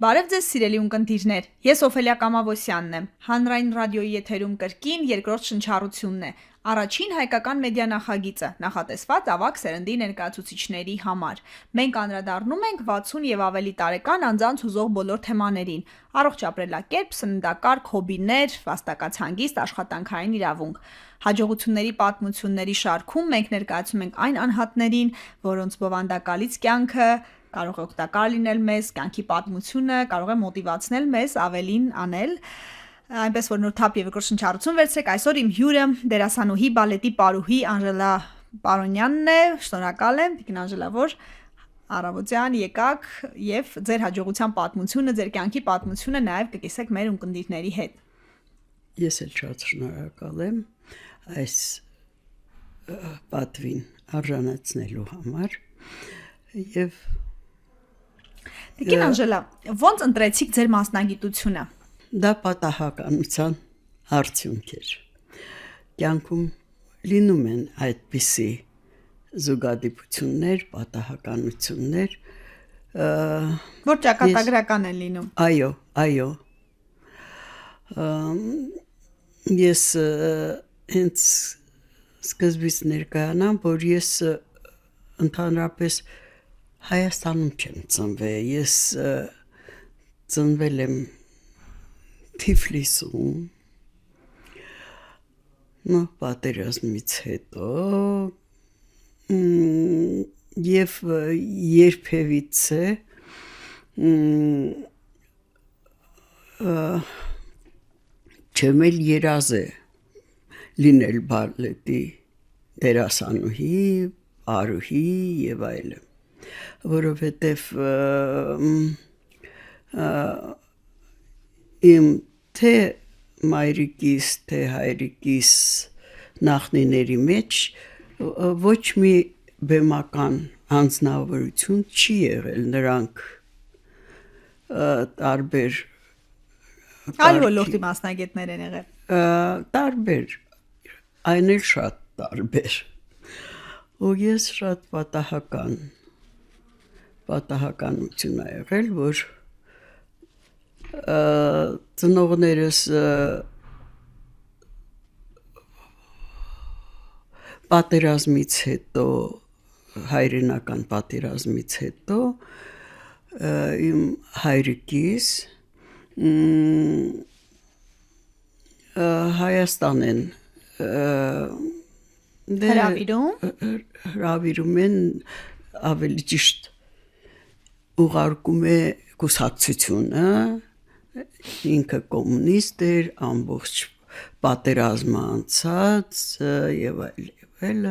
Բարև ձեզ սիրելի ունկնդիրներ, ես Օֆելիա Կամավոսյանն եմ, հանրային ռադիոյի եթերում կրկին երկրորդ շնչառությունն է, առաջին հայկական մեդիա նախագիծը, նախատեսված ավագ սերնդի ներկայացուցիչների համար։ Մենք անդրադառնում ենք 60 եւ ավելի տարեկան անձանց հուզող բոլոր թեմաներին՝ առողջ ապրելակերպ, սննդակարգ, հոբիներ, վաստակած հանգիստ, աշխատանքային իրավունք։ Հաջողությունների պատմությունների շարքում մենք ներկայացնում ենք այն անհատներին, որոնց բովանդակալից կյանքը կարող է օգտակար լինել մեզ, կյանքի պատմությունը կարող է մոտիվացնել մեզ ավելին անել, այնպես որ նոր թափ եւ երկրորդ շնչառություն վերցրեք։ Այսօր իմ հյուրը դերասանուհի, բալետի պարուհի Անժելա Պարոնյանն է։ Շնորհակալ եմ, Տիկին Անժելա, որ առավոտյան եկաք եւ ձեր հաջողության պատմությունը, ձեր կյանքի պատմությունը նաեւ կկիսեք մեր ունկնդիրների հետ։ Ես էլ շատ շնորհակալ եմ այս պատվին արժանացնելու համար եւ Տիկին Անժելա, ո՞նց ընտրեցիք ձեր մասնագիտությունը։ Դա պատահականության արդյունք էր։ Կյանքում լինում են այդպիսի զուգադիպություններ, պատահականություններ, որ ճակատագրական են լինում։ Այո։ Ես հենց սկզբից ներկայանամ, որ ես ընդհանրապես Հայաստանում չեմ ծնվել, ես ծնվել եմ Թիֆլիսում, պատերազմից հետո եւ երբևիցե չեմ էլ երազ է լինել բալետի դերասանուհի, պարուհի եւ այլն, որովհետև իմ թե մայրիկիս, թե հայրիկիս նախնիների մեջ ոչ մի բեմական անձնավորություն չի եղել, նրանք տարբեր Այլ ոլորտի մասնագետներ են եղել։ Տարբեր, այն էլ շատ տարբեր։ Ու ես շատ պատահականություն ա եղել, որ ծնողներս պատերազմից հետո, հայրենական պատերազմից հետո իմ հայրիկիս Հայաստան են հրավիրում են, ավելի ճիշտ ուղարկում է կուսակցությունը, ինքը կոմունիստ էր, ամբողջ պատերազմը անցած եւ այլ,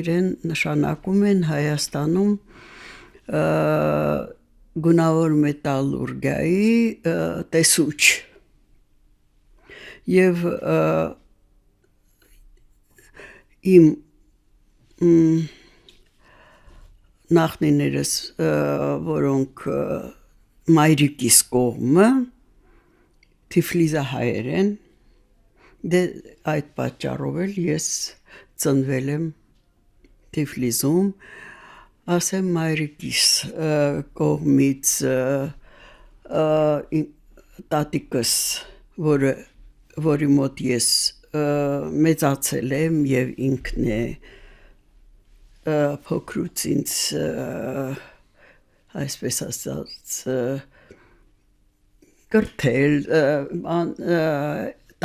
իրեն նշանակում են Հայաստանում գունավոր մետալուրգիայի տեսուչ եւ իմ նախնիներս, որոնք մայրիկիս կողմը Թիֆլիսահայեր են, դե այդ պատճառով էլ ես ծնվել եմ Թիֆլիսում, ասեմ մայրիկիս կողմից տատիկս, որի մոտ ես մեծացել եմ եւ ինքն է փոքրուց ինձ այսպես ասած կրթել,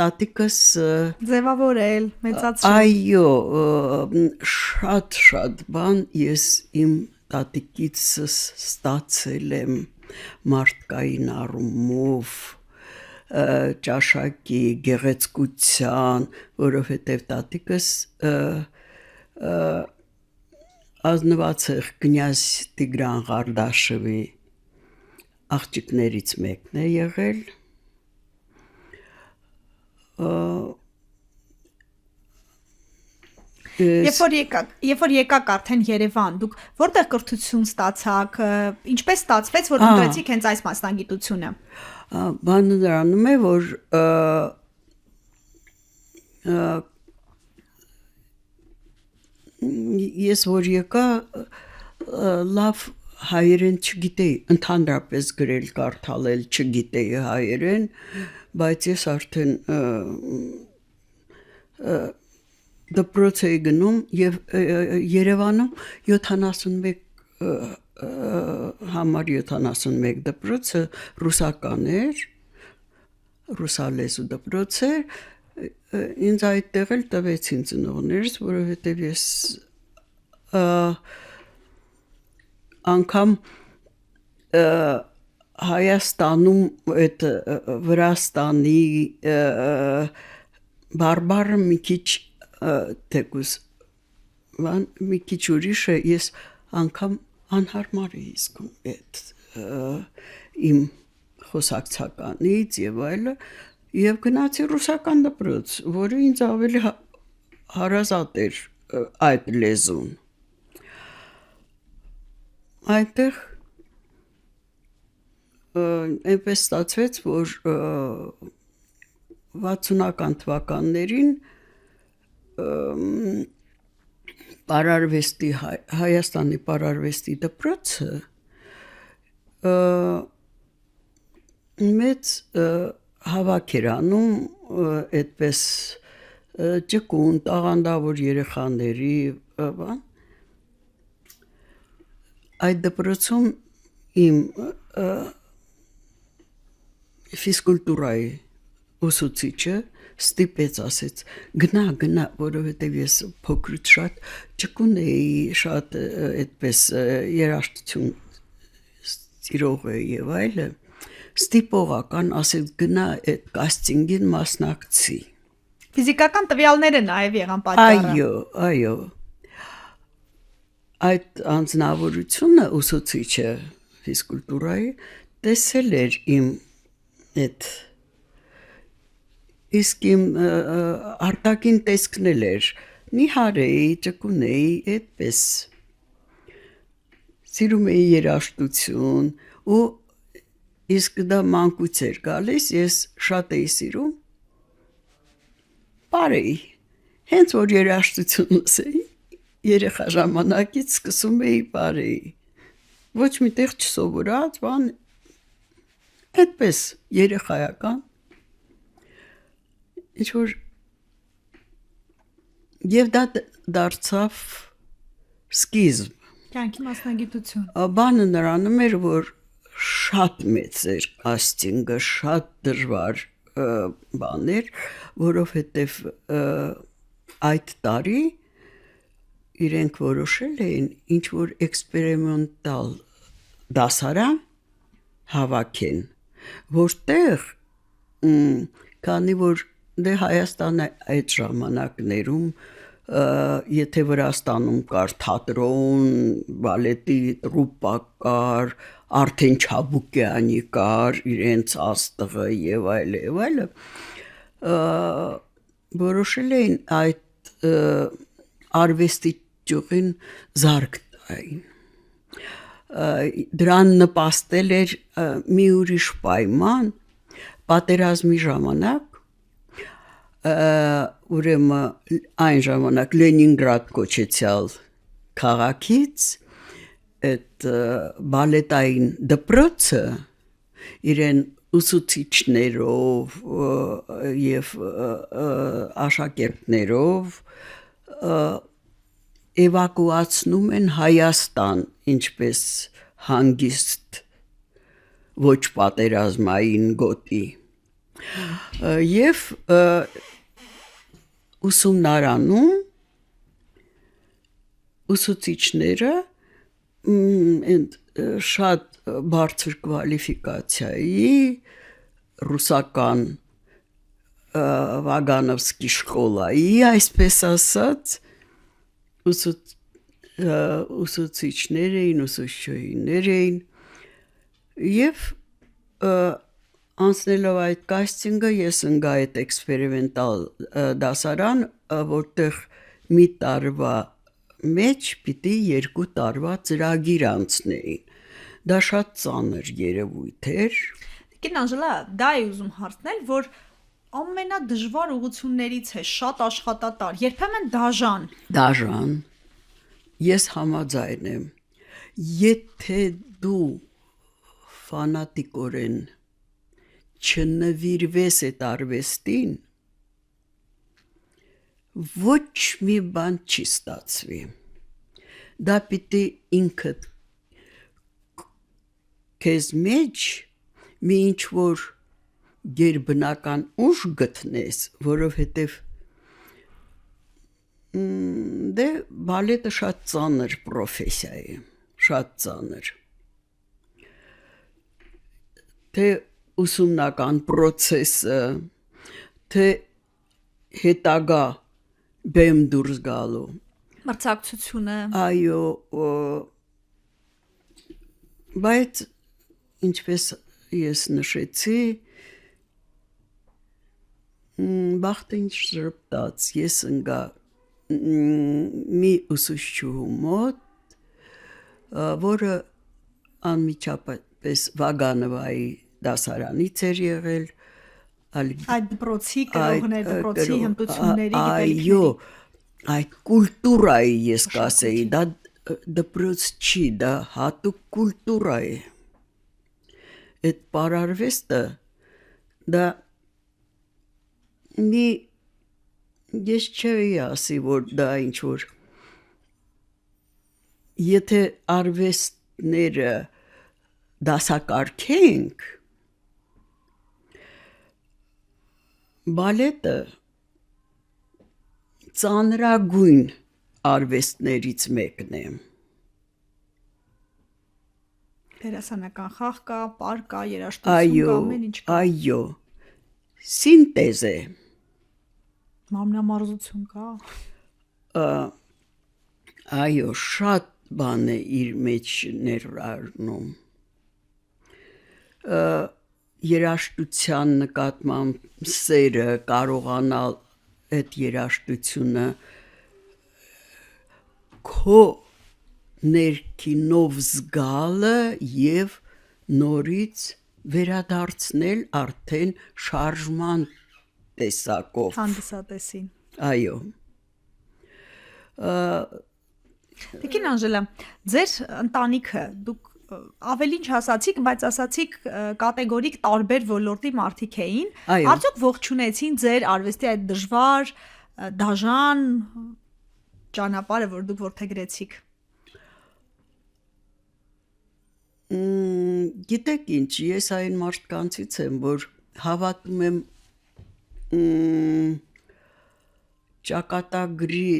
տատիկս ձևավորել, մեծացրել։ Այո, շատ բան ես իմ տատիկից ստացել եմ մարդկային առումով, ճաշակի, գեղեցկության, որովհետև տատիկս ազնվացեղ կնյազ Տիգրան Ղարդաշովի աղջիկներից մեկն է եղել, Երբ որ եկաք արդեն Երևան, դուք որտեղ կրթություն ստացաք, ինչպես ստացվեց, որ ընտրեցիք հենց այս մասնագիտությունը։ Բանը դրանում է, որ ես որ եկա լավ հայերեն չգիտեի, ընդհանրապես գրել, կարդալել չգիտեի հայերեն, բայց ես արդեն դպրոց էի գնում եւ Երևանում 71 համար 71 դպրոցը ռուսական էր, ռուսալեզու դպրոց էր, ինձ այդտեղ էլ տվեցին ծնողներս, որովհետև ես անգամ Հայաստանում այդ Վրաստանի բարբառը մի քիչ թեկուզ մի քիչ ուրիշ է, ես անգամ անհարմար էի զգում այդ իմ խոսակցականից եւ այլը, եւ գնացի ռուսական դպրոց, որը ինձ ավելի հարազատ էր այդ լեզուն։ Այնտեղ այնպես ստացվեց, որ 60-ական թվականներին Պարարվեստի Հայաստանի Պարարվեստի դպրոցը մեծ հավաք էր անում այդպես ճկուն տաղանդավոր երեխաների բան այդ դպրոցում իմ ֆիզկուլտուրայի ուսուցիչը ստիպեց, ասեց, գնա, որովհետև ես փոքրուց շատ ճկուն էի, շատ այդպես երաժշտություն սիրող էի եւ այլը, ստիպողական, ասեց, գնա այդ կաստինգին մասնակցի։ Ֆիզիկական տվյալները նաև եղան պատճառը։ Այո։ Այդ անձնավորությունը ուսուցիչը ֆիզկուլտուրայի տեսել էր իմ այդ իսկ իմ արտաքին տեսքն էր նիհար էի, ճկուն էի, այդպես սիրում էի երաժշտություն ու իսկ դա մանկուց էր գալիս, ես շատ էի սիրում բարեի, հենց որ երաժշտություն լսեի, երեխա ժամանակից սկսում էի բարեի, ոչ միտեղ չսովորած, բան այդպես երեխայական ինչ-որ և դա դարձավ սկիզբ Կյանքի մասնագիտություն բանը նրանում էր, որ շատ մեծ էր կաստինգը, շատ դժվար բան էր, որովհետև այդ տարի իրենք որոշել էին ինչ-որ էքսպերիմենտալ դասարան հավաքեն, որտեղ քանի որ դե Հայաստանը այդ ժամանակներում եթե Վրաստանում կար թատրոն, բալետի տրուպա կար, արդեն Չաբուկյանի կար, իրենց աստղը եւ այլը, որոշել էին այդ արվեստի ճյուղին զարկ տային։ Դրան նպաստել էր մի ուրիշ պայման, պատերազմի ժամանակ, ուրեմն այն ժամանակ Լենինգրադ կոչեցյալ քաղաքից այդ բալետային դպրոցը իրեն ուսուցիչներով եւ աշակերտներով էվակուացնում են Հայաստան, ինչպես հանգիստ ոչ պատերազմային գոտի եւ ուսումնարանում ուսուցիչները շատ բարձր կվալիֆիկացիայի ռուսական Վագանովսկի շկոլայի, այսպես ասած, ուսուցիչներ էին, ուսուցչուհիներ էին եւ անցնելով այդ կաստինգը ես ընկա այդ էքսպերիմենտալ դասարան, որտեղ մի տարվա մեջ պիտի 2 տարվա ծրագիր անցնեին։ Դա շատ ծանր երևույթ էր։ Կին Անժելա, դա է ուզում հարցնել, որ ամենադժվար ուղղություններից է, շատ աշխատատար, երբեմն դաժան։ Դաժան։ Ես համաձայն եմ։ Եթե դու ֆանատիկորեն չնվիրվես այդ արվեստին, ոչ մի բան չի ստացվի։ Դա պիտի ինքդ քեզ մեջ մի ինչ-որ գերբնական ուժ գտնես, որովհետև դե բալետը շատ ծանր պրոֆեսիա է, շատ ծանր։ Թե ուսումնական պրոցեսը, թե հետագա բեմ դուրս գալու։ Մրցակցությունը, Այո, բայց ինչպես ես նշեցի, բախտը ինչ ժպտաց, ես ընկա մի ուսուցչուհու մոտ, որը անմիջապես Վագանովայի դասարանից էր եղել, այդ դպրոցի կրողներ, դպրոցի հմտությունների այո, այդ կուլտուրայի ես կասեի, դա դպրոց չի, դա հատուկ կուլտուրա է։ Այդ պարարվեստը դա մի ես չէի ասի, որ դա ինչ-որ եթե արվեստները դասակարգենք, բալետը ծանրագույն արվեստներից մեկն է։ դերասանական խաղ կա, պար կա, երաժշտություն կա, ամեն ինչ կա, Այո, սինտեզ է։ մարմնամարզություն կա։ Այո, շատ բան է իր մեջ ներառնում։ Երաժշտության նկատմամբ սերը կարողանալ այդ երաժշտությունը քո ներքինով զգալը եւ նորից վերադարձնել արդեն շարժման տեսակով։ Հանդիսատեսին։ Այո։ Տիկին Անժելա, ձեր ընտանիքը դուք ավելի ինչ ասացիք, բայց ասացիք կատեգորիկ տարբեր ոլորտի մարդիկ էին։ Այո։ Արդյոք ողջունեցին ձեր արվեստի այդ դժվար, դաժան ճանապարհը, որ դուք որդեգրեցիք։ Գիտեք ինչ, ես այն մարդկանցից եմ, որ հավատում եմ ճակատագրի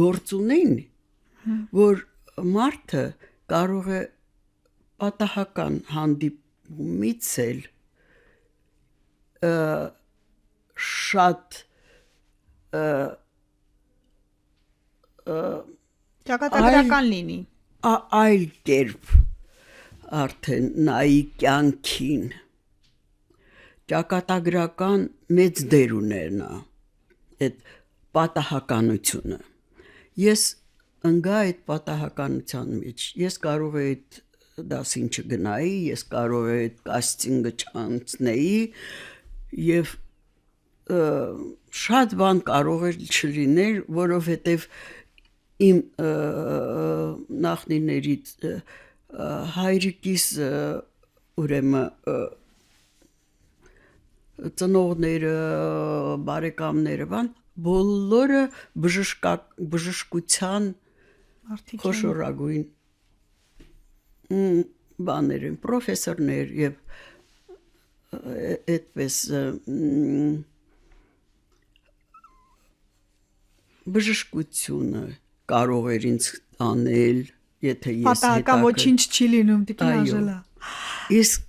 գործունին, որ մարդը կարող է պատահական հանդիպումից էլ շատ Ճակատագրական լինի։ այլ կերպ արդեն նայի կյանքին ճակատագրական մեծ դեր ունենա այդ պատահականությունը։ Ես ընկա այդ պատահականության մեջ։ Ես կարող եմ այդ դասին չգնայի, ես կարող եմ այդ կաստինգը չանցնեի եւ շատ բան կարող էր չլիներ, որովհետեւ իմ նախնիներից հայրիկիս ուրեմն ծնողները, բարեկամները, բան բոլորը բժշկության Մարդիկ խոշորագույն բաներ են, պրոֆեսորներ եւ այդպես բժշկությունը կարող էր ինձ անել, եթե ես պատահական ոչինչ չի լինում, Տիկին Այո։ Անժելա։ Իսկ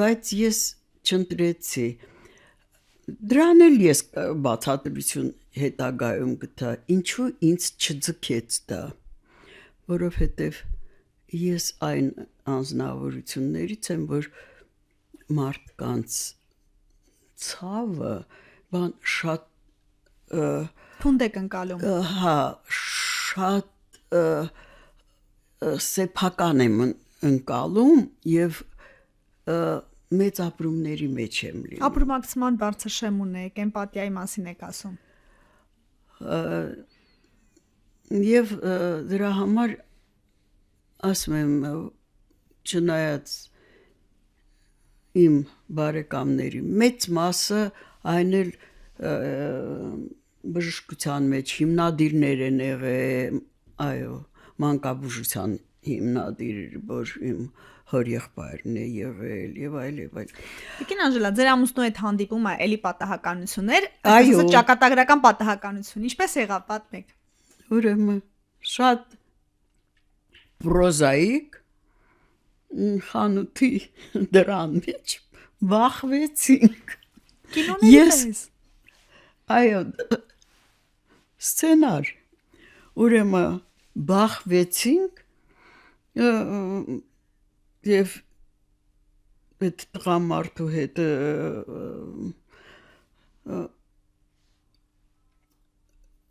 բայց ես չընտրեցի։ Դրան էլ ես բացատրություն հետագայում գտա, ինչու ինձ չձգեց դա, որովհետև ես այն անձնավորություններից եմ, որ մարդկանց ցավը բան շատ Թունդ եք ընկալում։ հա շատ սեփական եմ ընկալում եւ մեծ ապրումների մեջ եմ լինում։ Ապրումակցման բարձր շեմ ունեք, էմպաթիայի մասին եք ասում։ Եվ դրա համար ասում եմ, չնայած իմ բարեկամների մեծ մասը այն էլ բժշկության մեջ հիմնադիրներ են եղել, այո, մանկաբուժության հիմնադիր, որ իմ հորեղբայրն է եղել եւ այլ եւ այլ։ Տիկին Անժելա, ձեր ամուսնու հետ հանդիպումը էլի պատահականություններ, Այո։ այսպես ճակատագրական պատահականություն։ Ինչպես եղավ, պատմեք։ Ուրեմն շատ պրոզաիկ խանութի դրան մեջ բախվեցինք։ Կինոների Ես- պես։ Այո, սցենար։ Ուրեմն բախվեցինք եւ այդ տղամարդու հետ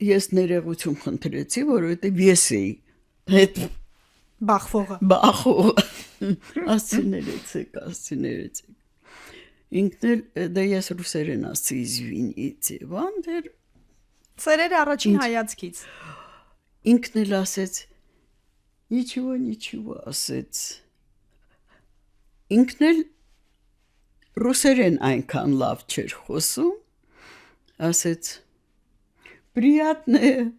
ես ներողություն խնդրեցի, որովհետեւ ես էի այդ Բախվողը։ բախող ասցիներեցեք։ Ինքն էլ դա ես ռուսերեն ասցի извините, վանդեր Սերերը առաջին հայացքից։ ինքն էլ ասեց նичего ասեց։ Ինքն էլ ռուսերեն այնքան лав չէր խոսում, ասեց приятное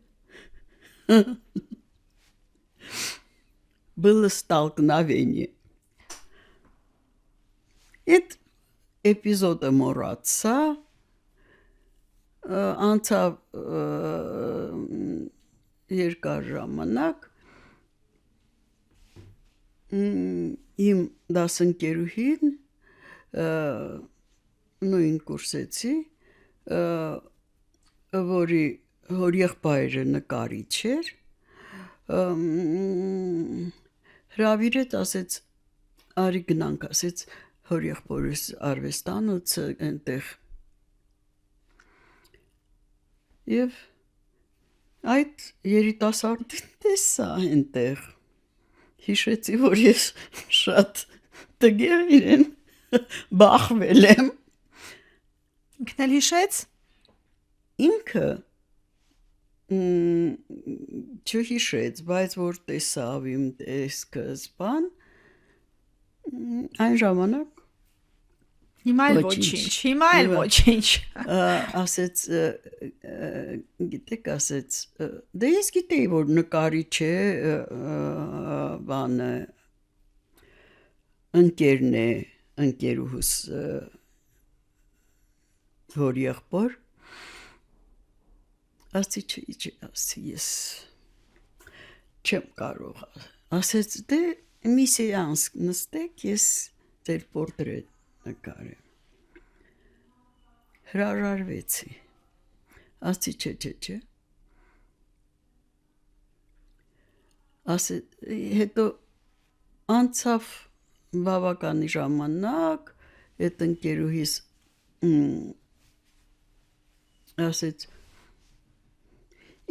было столкновение. Այդ էպիզոդը մոռացա, անցավ երկար ժամանակ, իմ դասընկերուհին նույն կուրսեցի, որի հորեղբայրը նկարիչ էր, հրավիրեց, ասեց արի գնանք, ասեց հորեղբորս արվեստանոցը այնտեղ եւ այդ երիտասարդին տեսա այնտեղ հիշեցի, որ ես շատ տգեղ իրեն բախվել եմ Ինքն էլ հիշեց։ ինքը չհիշեց, բայց որ տեսավ իմ տեսքը զբան այն ժամանակ Հիմա էլ Ոչինչ։ ոչինչ, հիմա էլ Հիմա- ոչինչ։ ասեց գիտեք ասեց դե ես գիտեի որ նկարիչ է բանը ընկերն է ընկերուհուս որ եղբոր ասի ասի ես չեմ կարող ասեց դե մի սեանս նստեք ես ձեր պորտրետ նկարեմ հրաժարվեցի ասի չէ ասեց հետո անցավ բավականի ժամանակ այդ ընկերուհիս ասեց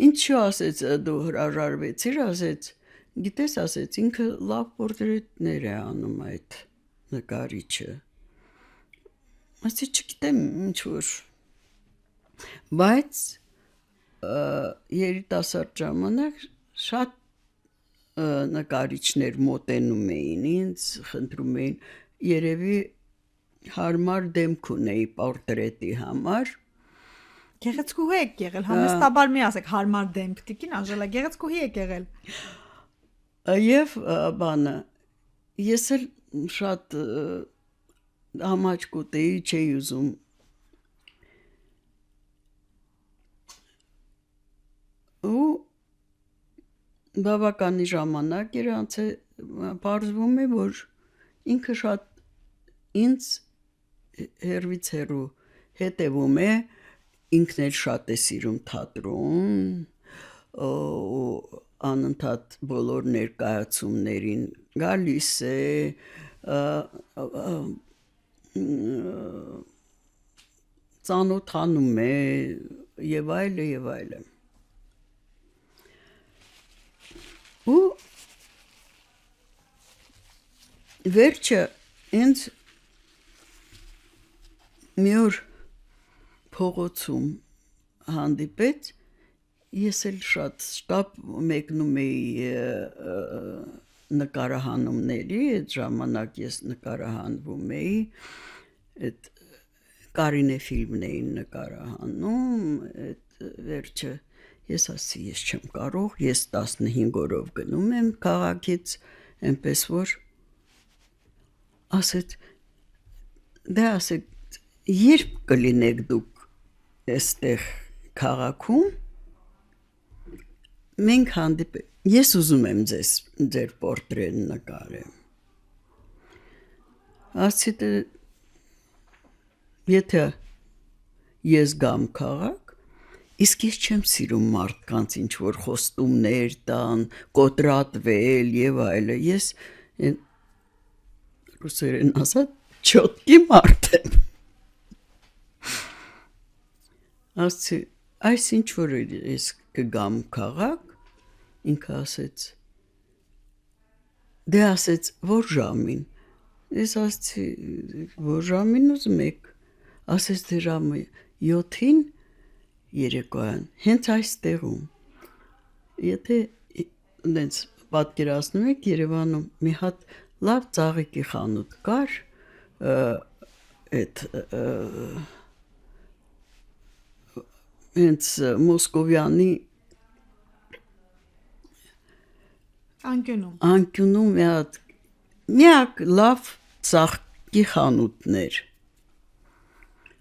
ինչու ասեց դու հրաժարվեցիր ասեց գիտես ասեց ինքը լավ պորտրետներ է անում այդ նկարիչը ասի չգիտեմ ինչ որ բայց երիտասարդ ժամանակ շատ նկարիչներ մոտենում էին ինձ խնդրում էին երևի հարմար դեմք ունեի պորտրետի համար Գեղեցկուհի եք եղել, համեստաբար մի ասեք հարմար դեմք, Տիկին Անժելա, գեղեցկուհի եք եղել։ Եվ բանը ես էլ շատ համաճ կուտեի չէի ուզում ու բավականի ժամանակ էր անցել պարզվում է որ ինքը շատ ինձ հերվից հեռու հետևում է ինքն էլ շատ է սիրում թատրոն ու անընդհատ բոլոր ներկայացումներին գալիս է ծանոթանում է եւ այլը ու վերջը ինձ մի օր փողոցում հանդիպեց, ես էլ շատ շտապ մեկնում էի նկարահանումների, այդ ժամանակ ես նկարահանվում էի, այդ Կարինե ֆիլմն էին նկարահանում, այդ վերջը ես ասի, ես չեմ կարող, ես 15 օրով գնում եմ քաղաքից, այնպես որ ասեց, դե ասեք, երբ կլինեք դուք այստեղ քաղաքում, մենք հանդիպենք, ես ուզում եմ ձեր պորտրետ նկարեմ, ասի դե եթե ես գամ քաղաք, իսկ ես չեմ սիրում մարդկանց ինչ-որ խոստումներ տան, կոտրատվել և այլը, ես ռուսերեն ասած չոտկի մարդ եմ, ասի, այս ինչ-որ ես կգամ քաղաք, ինքը ասեց, դե ասեց, որ ժամին, ես ասեցի, որ ժամին ուզում եք, ասեց դե ժամը 7-ին երեկոյան, հենց այստեղում, եթե նենց պատկերացնում եք Երևանում մի հատ լավ ծաղիկի խանութ կար, հենց Մոսկովյանի անկյունում միակ լավ ծաղկի խանութներ,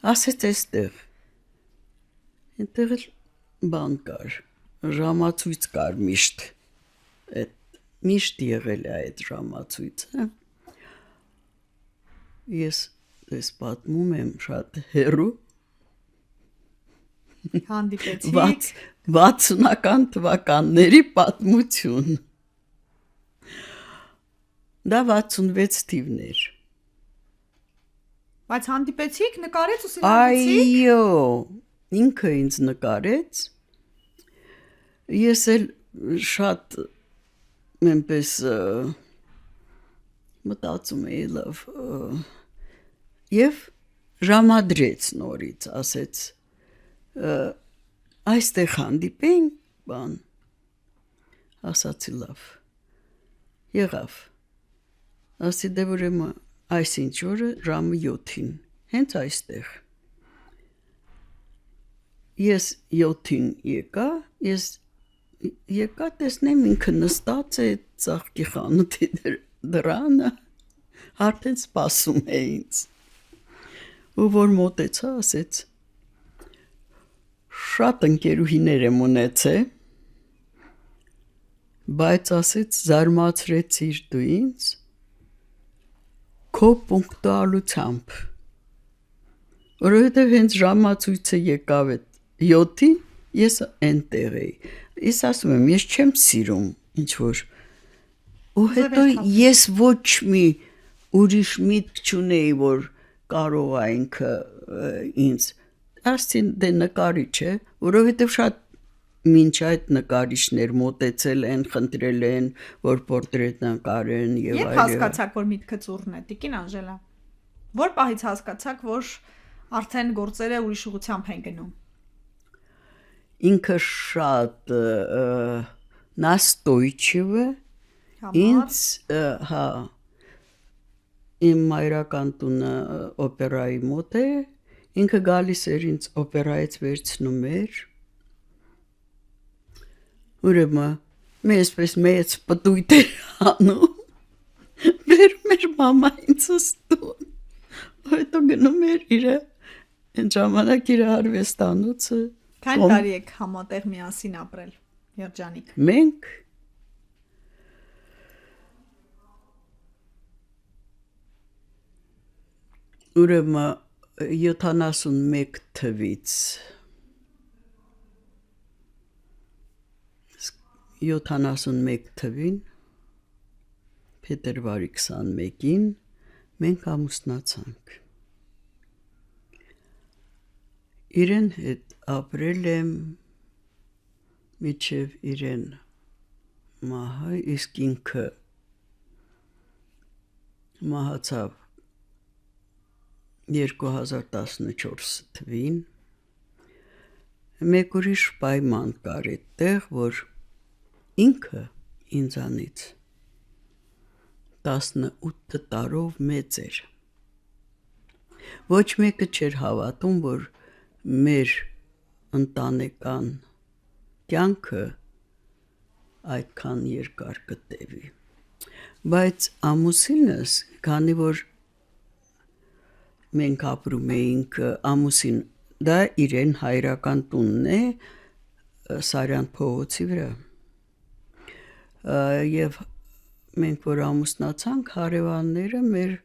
ասեց էստեղ, այնտեղ էլ բան կար, ժամացույց կար միշտ, միշտ եղել է այդ ժամացույցը, ես պատմում եմ շատ հեռու, հանդիպեցիք 60-ական թվականների պատմություն, դա 66 թիվներ, բայց հանդիպեցիք, նկարեց ու սիրահարվեցիք, այո, ինքը ինձ նկարեց, ես էլ շատ մենպես մտածում էի լավ և ժամադրեց նորից, ասեց, այստեղ հանդիպենք, բան, ասացի լավ, եղավ, ասի դե ուրեմն այս ինչ օրը ժամը 7-ին, հենց այստեղ, ես 7-ին եկա, տեսնեմ ինքը նստած է ծաղկի խանութի դռանը, արդեն սպասում է ինձ, ու որ մոտեցա, ասեց, շատ ընկերուհիներ եմ ունեցել, բայց ասեց, զարմացրեցիր դու ինձ, քո պունկտուալությամբ, որովհետև հենց ժամացույցը եկավ այդ 7-ին, ես այնտեղ էի, ես ասում եմ, ես չեմ սիրում ինչ-որ, ու հետո ես ոչ մի ուրիշ միտք չունեի, որ կարող է ինքը ինձ, ասեցին դե նկարիչ է, որովհետև շատ մինչ այդ նկարիչներ մոտեցել են, խնդրել են, որ պորտրետ նկարեն և Երբ հասկացաք, որ միտքը ծուռն է, տիկին Անժելա, որ պահից հասկացաք, որ արդեն գործերը ուրիշ ուղղությամբ են գնում, ինքը շատ նաստոյչիվ է, ինձ, հա, իմ մայրական տունը օպերայի մոտ է, ինքը գալիս էր ինձ օպերայից վերցնում էր, ուրեմն մեզպես մեծ պտույտ էր անում, վերում էր մամայինց ստուն, հետո գնում էր իր այն ժամանակ իր արվեստանոցը, Քանի տարի եք համատեղ միասին ապրել, երջանիկ, մենք ուրեմն 71 թվից 71 թվին փետրվարի 21-ին մենք ամուսնացանք իրեն հետ ապրել եմ միջև իրեն մահը իսկ ինքը մահացավ 2014 թվին մեկ ուրիշ պայման կար այդտեղ, որ ինքը ինձանից 18 տարով մեծ էր։ Ոչ մեկը չէր հավատում, որ մեր ընտանեկան կյանքը այդքան երկար կտևի։ Բայց ամուսինս, քանի որ մենք ապրում էինք ամուսին, դա իրեն հայրական տունն է Սարյան փողոցի վրա։ Եվ մենք որ ամուսնացանք, հարևանները մեր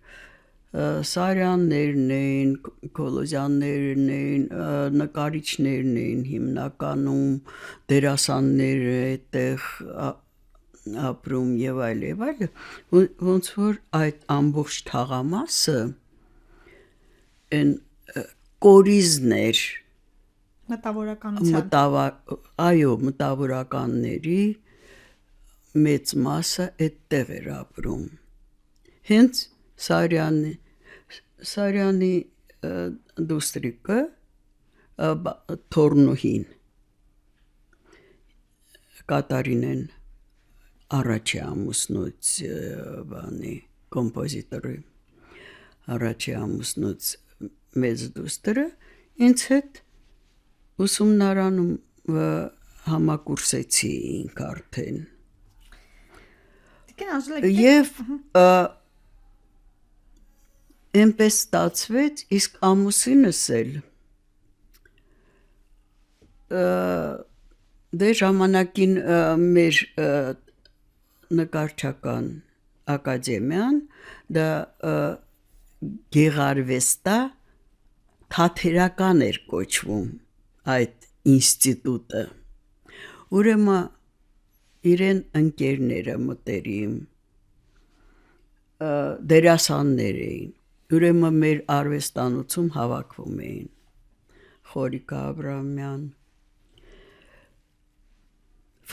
Սարյաններն էին, Կոլոզյաններն էին, նկարիչներն էին հիմնականում, դերասանները այդտեղ ապրում եւ այլ, ոնց որ այդ ամբողջ թաղամասը այն կորիզներ մտավորականների մեծ մասը այդտեղ էր ապրում։ Հենց Սարյանի դուստրիկը թորնուհին Կատարինեն առաջի ամուսնուց կոմպոզիտորի առաջի ամուսնուց մեծ դուստրը ինձ հետ ուսումնարանում համակուրսեցինք արդեն։ Եվ այնպես ստացվեց, իսկ ամուսինս էլ դե ժամանակին մեր նկարչական ակադեմիան դա գեղարվեստա թատերական էր կոչվում այդ ինստիտուտը։ Ուրեմն իրեն ընկերները մտերիմ դերասաններ էին։ Ուրեմն մեր արվեստանոցում հավաքվում էին Խորիկա Աբրահամյան,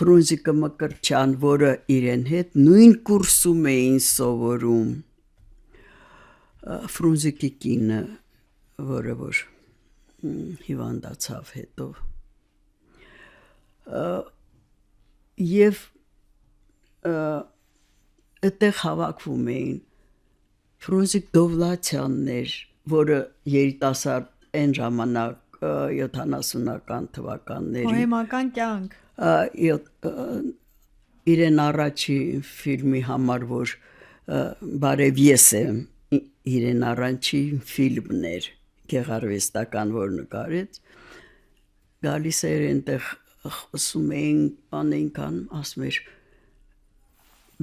Ֆրունզիկը Մկրտչյան, որը իրեն հետ նույն կուրսում էին սովորում, Ֆրունզիկի կինը, որը որ հիվանդացավ հետո, եւ այդտեղ հավաքվում էին Ֆրունզիկ Դովլաթյաններ, որը երիտասարդ այն ժամանակ 70-ական թվականների Բոհեմական կյանք իրեն առաջի ֆիլմի համար, որ բարև ես եմ, իրեն առաջի ֆիլմն էր գեղարվեստական, որ նկարեց, գալիս էր այնտեղ խոսում էին, անենքան ասում էր,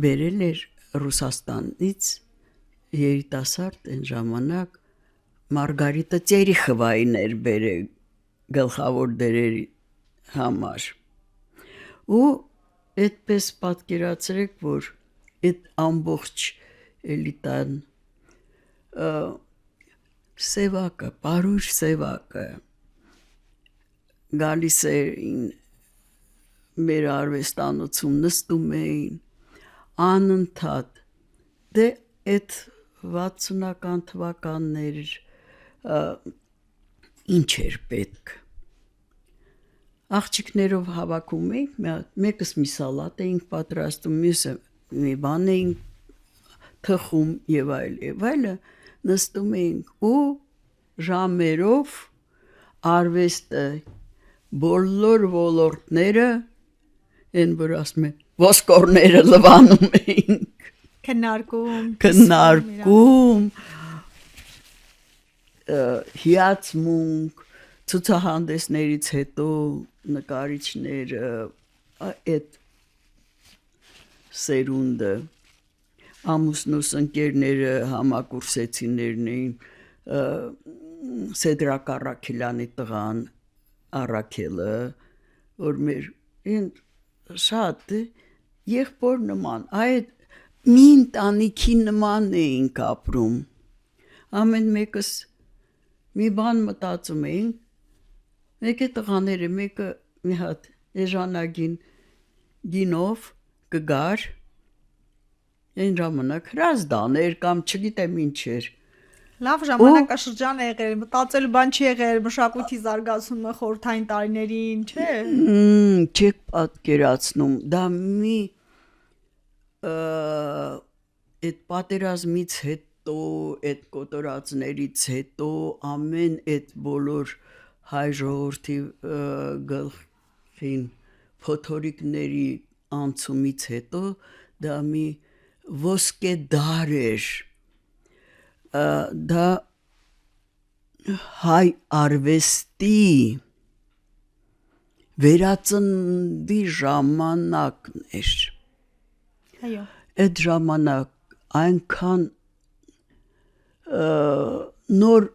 բերել էր Ռուսաստանից երիտասարդ այն ժամանակ Մարգարիտա Տերիխովային էր բերել գլխավոր դերերի համար։ Ու այդպես պատկերացրեք, որ այդ ամբողջ էլիտան սևակը, պարուր սևակը գալիս էին մեր արվեստանոցում նստում էին անընդհատ դե այդ 60-ական թվականներ ինչ էր պետք աղջիկներով հավաքում էինք մեկս մի սալատ էինք պատրաստում մյուսը մի բան էինք թխում եւ այլը նստում էինք ու ժամերով արվեստը բոլոր ոլորտները այն որ ասում են ոսկորները լվանում էինք քննարկում հիացմունք ցուցահանդեսներից հետո նկարիչները այդ սերունդը ամուսնուս ընկերները համակուրսեցիներն էին Սեդրակ Առաքելյանի տղան Առաքելը որ մեր շատ եղբոր նման այդ մի ընտանիքի նման էինք ապրում ամեն մեկս մի բան մտածում էինք մեկը տղաները մեկը մի հատ էժանագին գինով կգար այն ժամանակ հրազդան էր կամ չգիտեմ ինչ էր Լավ ժամանակաշրջան է եղել, մտածելու բան չի եղել, մշակույթի զարգացումը խորհրդային տարիներին, չէ՞։ Չեք պատկերացնում, դա մի այդ պատերազմից հետո, այդ կոտորածներից հետո ամեն այդ բոլոր հայ ժողովրդի գլխին փոթորիկների անցումից հետո դա մի ոսկե դար էր, դա հայ արվեստի վերածննդի ժամանակն էր։ Այո։ Այդ ժամանակ այնքան նոր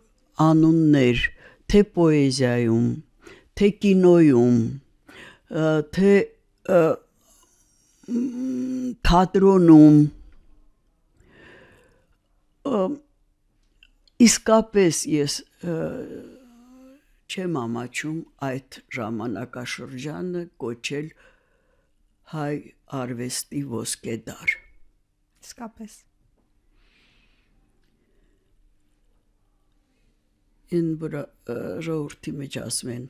անուններ, թե պոեզիայում, թե կինոյում, թե թատրոնում, իսկապես ես չեմ ամաչում այդ ժամանակաշրջանը կոչել հայ արվեստի ոսկե դար։ Իսկապես։ Ին վրա ժողովրդի մեջ ասում են,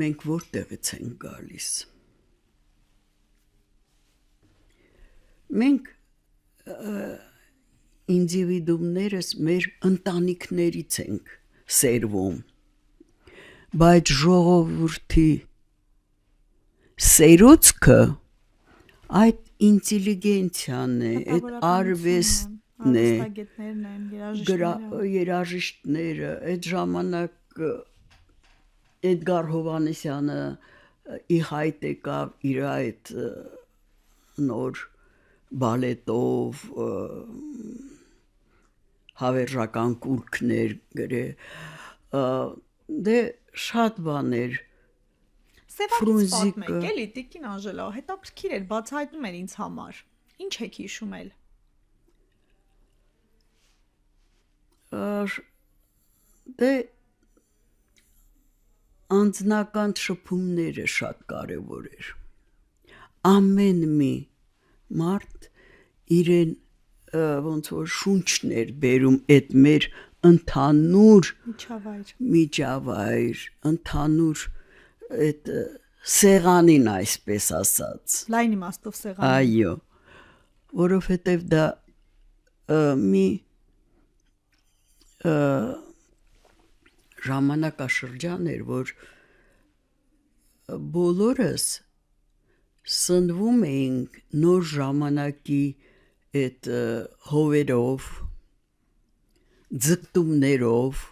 մենք որտեղից ենք գալիս։ Մենք ինդիվիդուումներս մեր ընտանիքներից ենք սերվում, բայց ժողովրդի սերուցքը այդ ինտելիգենցիան է, այդ արվեստն է, արվեստագետներն են, երաժիշտները։ երաժիշտները, այդ ժամանակ Էդգար Հովհաննիսյանը ի հայտ եկավ իր այդ նոր բալետով, հավերժական կուրքներ դե շատ բաներ Սևանից պատմեք, էլի, Տիկին Անժելա, հետաքրքիր էր, բացահայտում էր ինձ համար։ Ինչ եք հիշում էլ։ Դե անձնական շփումները շատ կարևոր էր։ Ամեն մի մարդ իրեն ոնց որ շունչն էր բերում այդ մեր ընդհանուր միջավայր, ընդհանուր այդ սեղանին, այսպես ասած։ Լայն իմաստով սեղանին։ Այո, որովհետև դա մի ժամանակաշրջան էր, որ բոլորս սնվում էինք նոր ժամանակի այդ հովերով, ձգտումներով,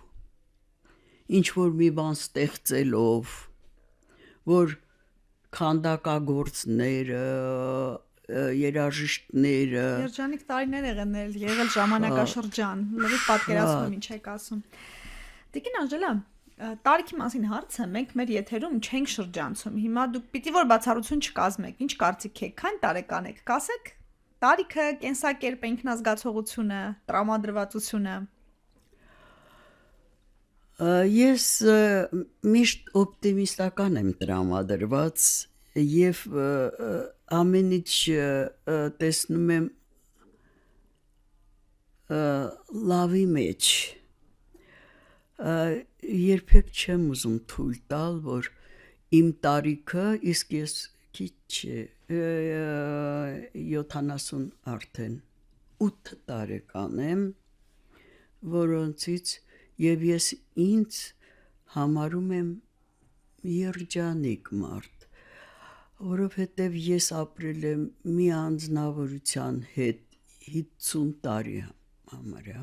ինչ որ մի բան ստեղծելով, որ քանդակագործները, երաժիշտները Երջանիկ տարիներ եղել ժամանակաշրջան, լրիվ պատկերացնում եմ ինչ եք ասում։ Տիկին Անժելա, տարիքի մասին հարցը մենք մեր եթերում չենք շրջանցում։ Հիմա դուք պիտի որ բացառություն չկազմեք, ինչ կարծիք եք, քանի տարեկան եք, կասեք տարիքը, կենսակերպը, ինքնազգացողությունը, տրամադրվածությունը։ Ես միշտ օպտիմիստական եմ տրամադրված եւ ամեն ինչ տեսնում եմ լավի մեջ։ Երբեք չեմ ուզում թույլ տալ, որ իմ տարիքը, իսկ ես քիչ 70 արդեն 8 տարեկան եմ, որոնցից եւ ես ինձ համարում եմ երջանիկ մարդ, որովհետեւ ես ապրել եմ մի անձնավորության հետ 50 տարի համարյա։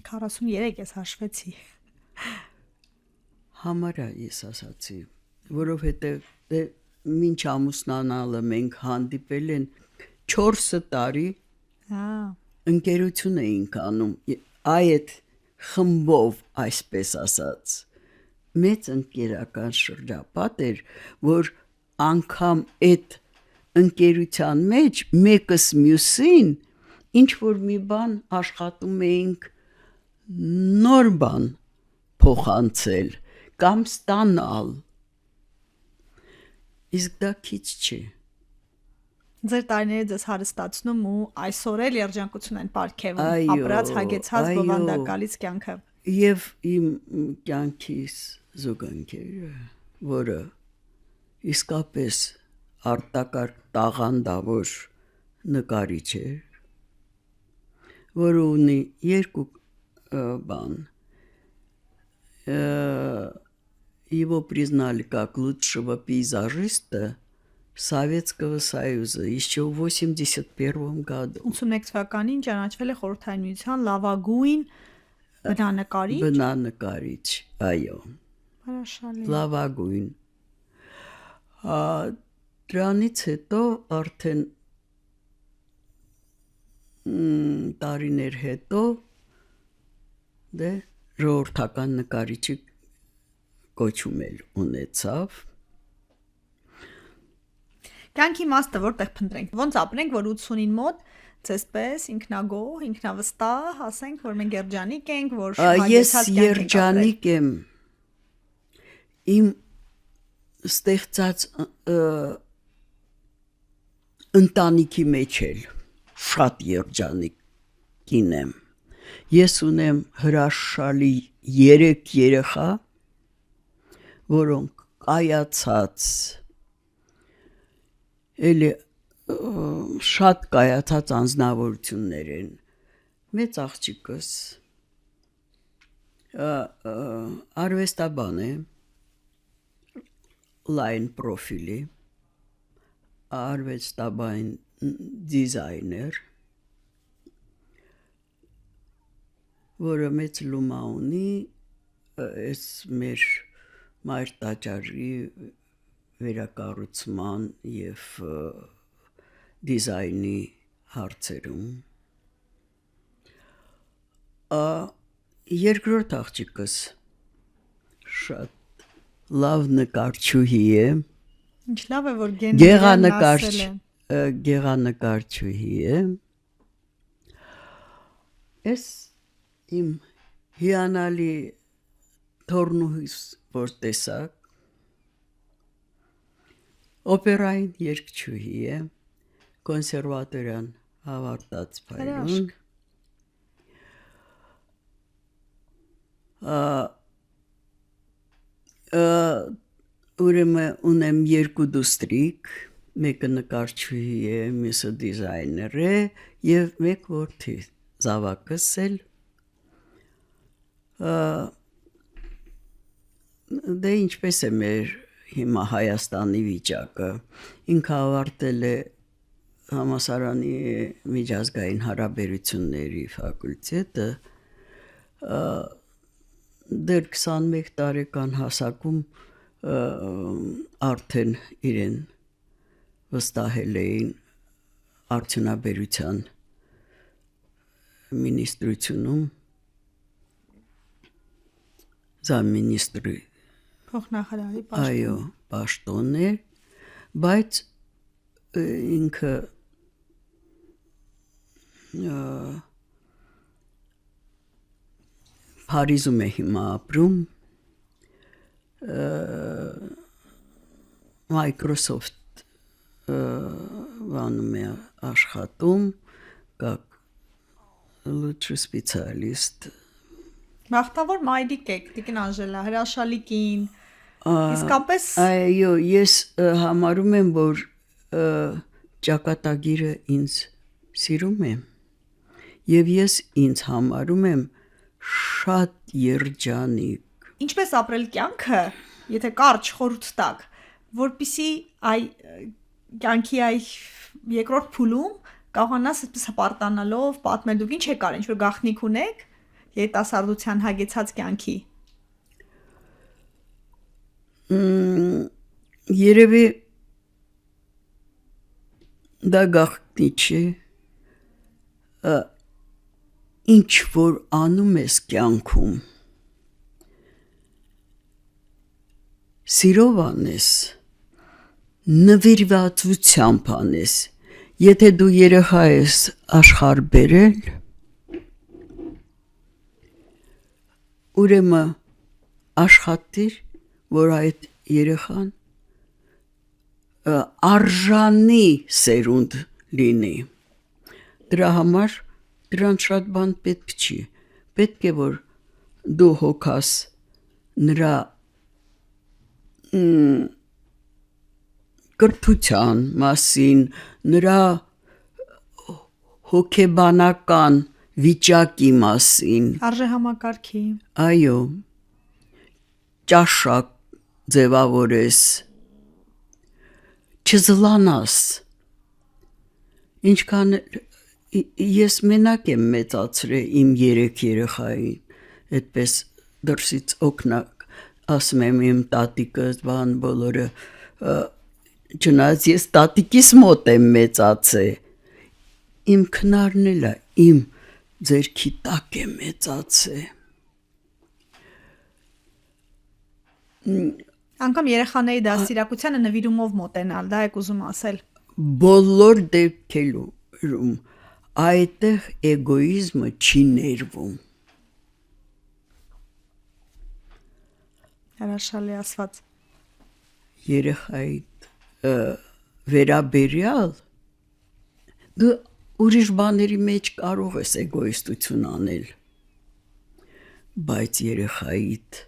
43 ես հաշվեցի։ Համարյա ես ասացի, որովհետեւ մինչ ամուսնանալը մենք հանդիպել են 4 տարի ընկերություն էինք անում, այդ խմբով, այսպես ասած, մեծ ընկերական շրջապատ էր, որ անգամ այդ ընկերության մեջ մեկս մյուսին ինչ որ մի բան աշխատում էինք նոր բան փոխանցել կամ ստանալ, իսկ դա քիչ չի, Ձեր տարիները ձեզ հարստացնում ու այսօր էլ երջանկություն են պարգևում Այո, ապրած հագեցած այո։ բովանդակալից կյանքը։ Եվ իմ կյանքիս զուգընկերը, որը իսկապես արտակարգ տաղանդավոր նկարիչ է, որը ունի երկու բան, его признали как лучшего пейзажиста Советского Союза еще в 1981 году. 81 թվականին ճանաչվել է Խորհրդային Միության լավագույն բնանկարիչ։ Բնանկարիչ, այո, Հրաշալի։ լավագույն։ Դրանից հետո արդեն տարիներ հետո դե ժողովրդական նկարիչի կոչում էլ ունեցավ։ Կյանքի իմաստը որտեղ փնտրենք։ Ոնց ապրենք, որ 80-ին մոտ ցեսպես ինքնագոհ, ինքնավստահ, ասենք, որ մենք երջանիկ ենք, որ Ես երջանիկ եմ իմ ստեղծած ընտանիքի մեջ էլ շատ երջանիկ եմ։ Ես ունեմ հրաշալի 3 երեխա, որոնք կայացած էլի շատ կայացած անձնավորություններ են։ Մեծ աղջիկս արվեստաբան է, լայն պրոֆիլի, արվեստաբան դիզայներ, որը մեծ լումա ունի այս մեր մայր տաճարի վերակառուցման եւ դիզայնի հարցերում։ Երկրորդ աղջիկս շատ լավ նկարչուհի է։ Ինչ լավ է, որ գեներալն գեղանկարչուհի է։ Ես իմ հիանալի թորնուհիս որ տեսակ օպերային երգչուհի է, կոնսերվատորիան ավարտած փայլուն։ Ուրեմն ունեմ 2 դուստրիկ, մեկը նկարչուհի է, մյուսը դիզայներ է եւ մեկ որդի, զավակս էլ դե ինչպես է մեր հիմա Հայաստանի վիճակը, ինքը ավարտել է համալսարանի միջազգային հարաբերությունների ֆակուլտետը, դեռ 21 տարեկան հասակում արդեն իրեն վստահել էին արդյունաբերության մինիստրությունում զամինիստրի փոխնախարարի պաշտոն։ Այո, պաշտոն է, բայց ինքը Փարիզում է հիմա ապրում, Microsoft բանում է աշխատում, как лучший специалист։ Բախտավոր մայրիկ եք, Տիկին Անժելա, հրաշալի կին։ Իսկապես Այո, ես համարում եմ, որ ճակատագիրը ինձ սիրում է, եւ ես ինձ համարում եմ շատ երջանիկ։ Ինչպես ապրել կյանքը, եթե կարճ խորհուրդ տաք, որպիսի կյանքի երկրորդ փուլում կարողանաս այսպես հպարտանալով պատմել դուք ինչ եք արել, ինչ որ գաղտնիք ունեք երիտասարդության հագեցած կյանքի։ Երևի դա գաղտնիք չէ, ինչ որ անում ես կյանքում, սիրով անես, նվիրվածությամբ անես, եթե դու երեխա ես աշխարհ բերել, ուրեմն աշխատիր, որ այդ երեխան արժանի սերունդ լինի։ Դրա համար դրան շատ բան պետք չի։ Պետք է որ դու հոգաս նրա կրթության մասին, նրա հոգեբանական վիճակի մասին, Արժեհամակարգի։ այո, ճաշակ ձևավորես, չզլանաս։ Ինչքան ես մենակ եմ մեծացրել իմ 3 երեխային, այդպես դրսից օգնակ, ասում եմ իմ տատիկս, բան բոլորը, չնայած ես տատիկիս մոտ եմ մեծացել, իմ քնարն էլ է, իմ ձերքի տակ եմ մեծացել։ Անգամ երեխաների դաստիարակությանը նվիրումով մոտենալ, դա եք ուզում ասել։ Բոլոր դեպքերում այդտեղ էգոիզմը չի ներվում։ Հրաշալի ասված։ Երեխայի վերաբերյալ դու ուրիշ բաների մեջ կարող ես էգոիստություն անել, բայց երեխայիդ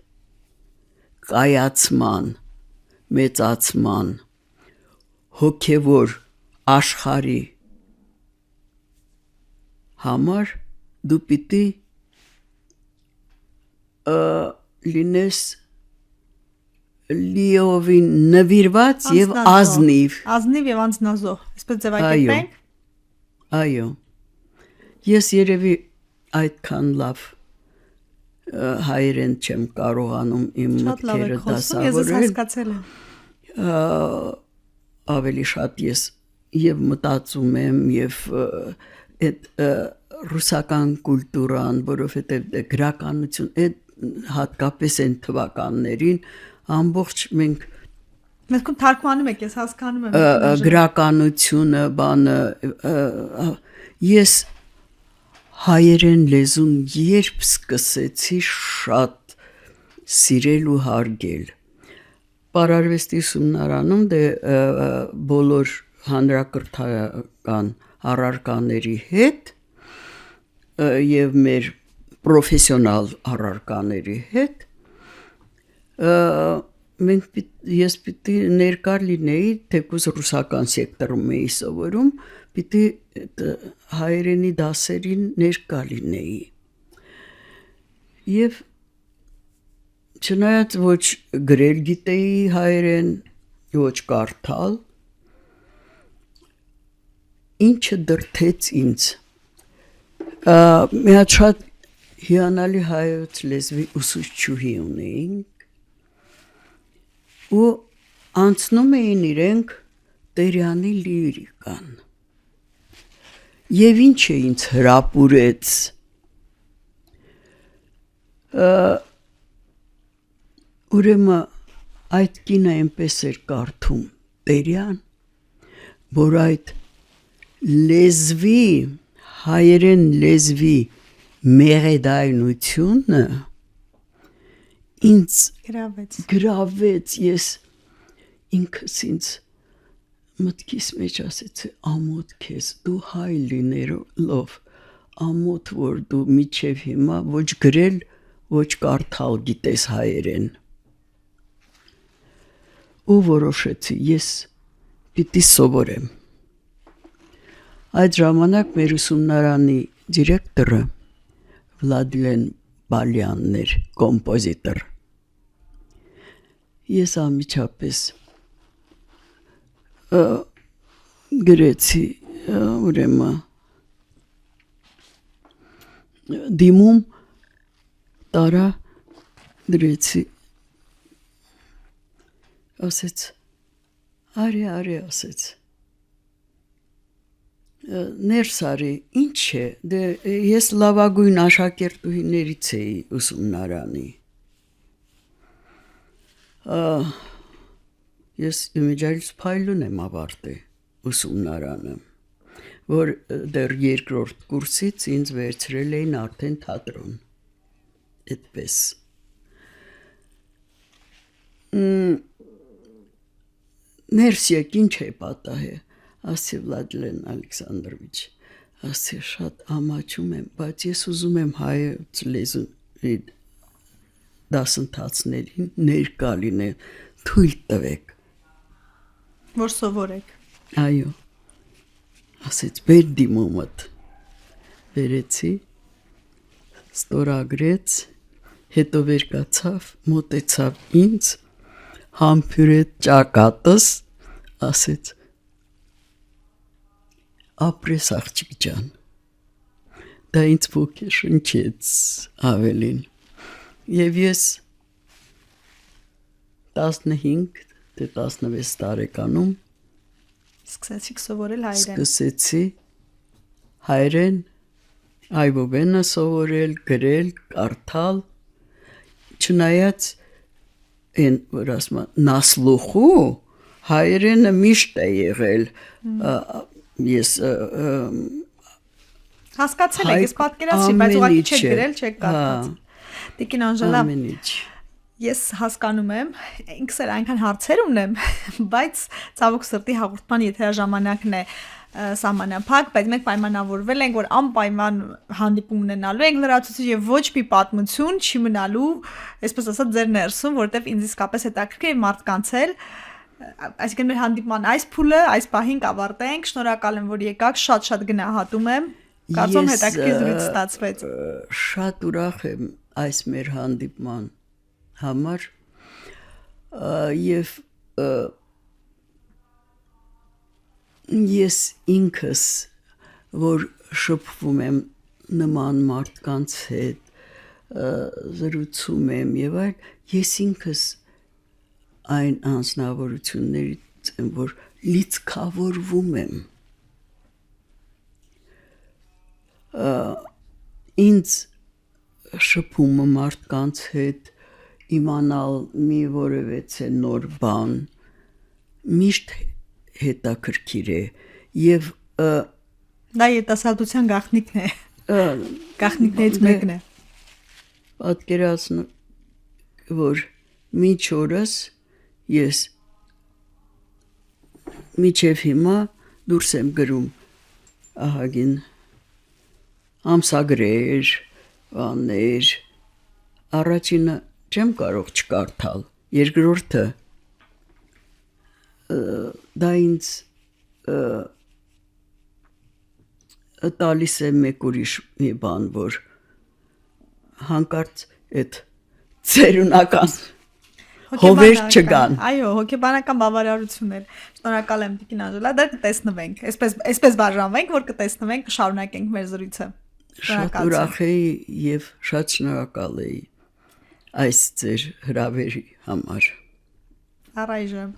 կայացման, մեծացման, հոգևոր աշխարհի համար դու պիտի լինես լիովին նվիրված եւ ազնիվ։ Ազնիվ եւ անձնազոհ։ Այսպես ձևակերպենք։ Այո։ Ես երևի այդքան լավ հայերեն չեմ կարողանում իմ մտքերը դասավորել։ Հասկացել եմ։ Ավելի շատ ես եւ մտածում եմ եւ այդ ռուսական կուլտուրան, որովհետեւ գրականություն այդ հատկապես այն թվականներին ամբողջ մենք Մտքում թարգմանում եք, ես հասկանում եմ։ Գրականությունը, բանը ես հայերեն լեզուն երբ սկսեցի շատ սիրել ու հարգել։ Պարարվեստի ուսումնարանում բոլոր հանրակրթական առարկաների հետ եւ մեր պրոֆեսիոնալ առարկաների հետ ես պիտի ներկար լինեի, թեկուզ ռուսական սեկտորում էի սովորում, պիտի հայերենի դասերին ներկա լինեի։ Եվ չնայած ոչ գրել գիտեի հայերեն, ոչ կարդալ, ինչը դրթեց ինձ։ Մի հատ շատ հիանալի հայոց լեզվի ուսուցչուհի ունեինք, ու անցնում էին իրենք Տերյանի լիրիկան։ Եվ ինչ է ինձ հրապուրեց, ուրեմն այդ կինը այնպես էր կարդում Տերյան, որ այդ լեզվի, հայերեն լեզվի մեղեդայնությունը ինձ գրավեց, ես ինքս ինձ մտքիս մեջ ասեցի, ամոթ քեզ, դու հայ լինելով, ամոթ որ դու միջև հիմա ոչ գրել, ոչ կարդալ գիտես հայերեն։ Ու որոշեցի, ես պիտի սովորեմ։ Այդ ժամանակ մեր ուսումնարանի դիրեկտորը Վլադլեն Բալյանն էր, կոմպոզիտոր։ Ես անմիջապես գրեցի, ուրեմն դիմում տարա դրեցի, ասեց, արի, ասեց, ներս արի, ինչ է, ես լավագույն աշակերտուհիներից էի ուսումնարանի։ Ես իմիջայլս փայլուն եմ ավարտել ուսումնարանը, որ դեռ երկրորդ կուրսից ինձ վերցրել էին արդեն թատրոն, այդպես։ ներս եկ ինչ է պատահե, ասի Վլադլեն Ալեքսանդրովիչ, ասի շատ ամաչում եմ, բայց ես ուզում եմ հայոց լեզու դասընթացներին ներկա լինել, թույլ տվեք, Որ սովորեք։ այո, ասեց բեր դիմումըտ, վերեցի, ստորագրեց, հետո վեր կացավ, մոտեցավ ինձ, համբյուրեց ճակատս, ասեց ապրես աղջիկ ջան, դա ինձ ոգեշնչեց ավելին, և ես 15-16 տարեկանում Սկսեցիք սովորել հայերեն։ սկսեցի հայերեն այբոբենը սովորել, գրել, կարդալ, չնայած են, որ ասում են, նասլուխու հայերենը միշտ է եղել, ես Հասկացել եք, ես պատկերացրի, բայց ուղղակի չեք գրել, չեք կարդաց։ Տիկին Անժելա, ամեն ինչ, ես հասկանում եմ, ինքս էլ այնքան հարցեր ունեմ, բայց ցավոք սրտի հաղորդման եթերաժամանակն է սահմանափակ, բայց մենք պայմանավորվել ենք, որ անպայման հանդիպում ունենալու ենք լրացուցիչ եւ ոչ մի պատմություն չի մնալու, այսպես ասած, ձեր ներսում, որովհետեւ ինձ իսկապես հետաքրքիր է մարդկանց էլ, այսինքն մեր հանդիպման այս փուլը, այս պահին կավարտենք, շնորհակալ եմ, որ եկաք, շատ գնահատում եմ, կարծում հետաքրքիր զրույց ստացվեց։ Շատ ուրախ եմ այս մեր հանդիպման համար եւ ես ինքս որ շփվում եմ նման մարդկանց հետ զրուցում եմ եւ այլ ես ինքս այն անձնավորություններից եմ որ լիցքավորվում եմ ինձ շփումը մարդկանց հետ իմանալ մի որևէ նոր բան միշտ հետաքրքիր է եւ դա երիտասարդության գաղտնիքն է գաղտնիքներից մեկն է պատկերացնում որ միջ օրս ես միջև հիմա դուրս եմ գրում ահագին ամսագրեր բաներ առաջինը չեմ կարող չկարդալ երկրորդը դա ինձ տալիս է մեկ ուրիշ մի բան որ հանկարծ այդ ծերունական հովեր չգան այո հոգեբանական բավարարություններ շնորհակալ եմ Տիկին Անժելա դա կտեսնվենք այսպես բաժանվենք որ կտեսնվենք կշարունակենք մեր զրույցը շատ ուրախ էի եւ շատ շնորհակալ էի այս ձեր հրավերի համար Առայժմ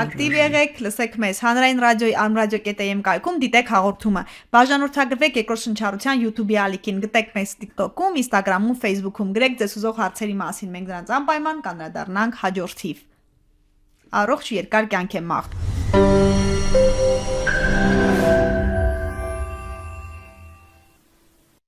ակտիվ եղեք, լսեք մեզ հանրային ռադիոյի amradio.am կայքում դիտեք հաղորդումը։ Բաժանորդագրվեք երկրորդ շնչառության YouTube-ի ալիքին, գտեք մեզ TikTok-ում, Instagram-ում, Facebook-ում, գրեք ձեզ ուզող հարցերի մասին։ Մենք դրանց անպայման կանդրադառնանք հաջորդիվ։ Առողջ երկար կյանք եմ մաղթում։